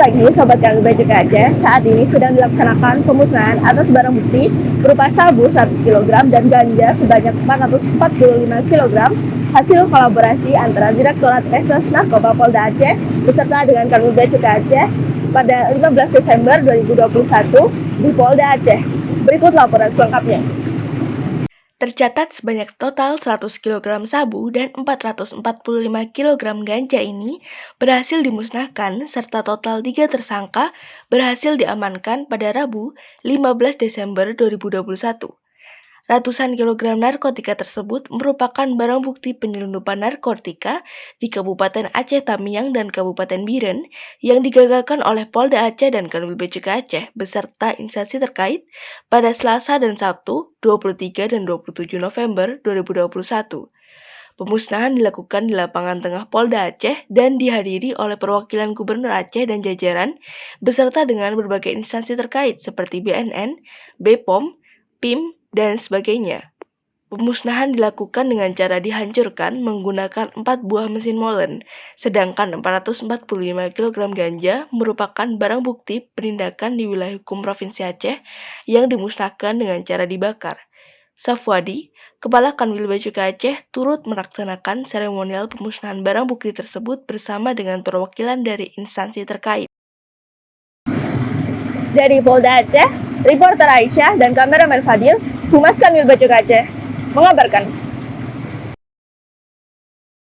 pagi, Sobat Kanwil Bea Cukai Aceh. Saat ini sedang dilaksanakan pemusnahan atas barang bukti berupa sabu 100 kg dan ganja sebanyak 445 kg hasil kolaborasi antara Direktorat Reses Narkoba Polda Aceh beserta dengan Kanwil Bea Cukai Aceh pada 15 Desember 2021 di Polda Aceh. Berikut laporan selengkapnya. Tercatat sebanyak total 100 kg sabu dan 445 kg ganja ini berhasil dimusnahkan serta total 3 tersangka berhasil diamankan pada Rabu 15 Desember 2021. Ratusan kilogram narkotika tersebut merupakan barang bukti penyelundupan narkotika di Kabupaten Aceh Tamiang dan Kabupaten Biren yang digagalkan oleh Polda Aceh dan Kanwil Bea Cukai Aceh beserta instansi terkait pada Selasa dan Sabtu 23 dan 27 November 2021. Pemusnahan dilakukan di lapangan tengah Polda Aceh dan dihadiri oleh perwakilan Gubernur Aceh dan jajaran beserta dengan berbagai instansi terkait seperti BNN, BPOM, PIM, dan sebagainya. Pemusnahan dilakukan dengan cara dihancurkan menggunakan 4 buah mesin molen, sedangkan 445 kg ganja merupakan barang bukti penindakan di wilayah hukum Provinsi Aceh yang dimusnahkan dengan cara dibakar. Safwadi, Kepala Kanwil Bea Cukai Aceh, turut melaksanakan seremonial pemusnahan barang bukti tersebut bersama dengan perwakilan dari instansi terkait. Dari Polda Aceh, reporter Aisyah dan kameramen Fadil, Humas Kanwil Bea Cukai Aceh mengabarkan.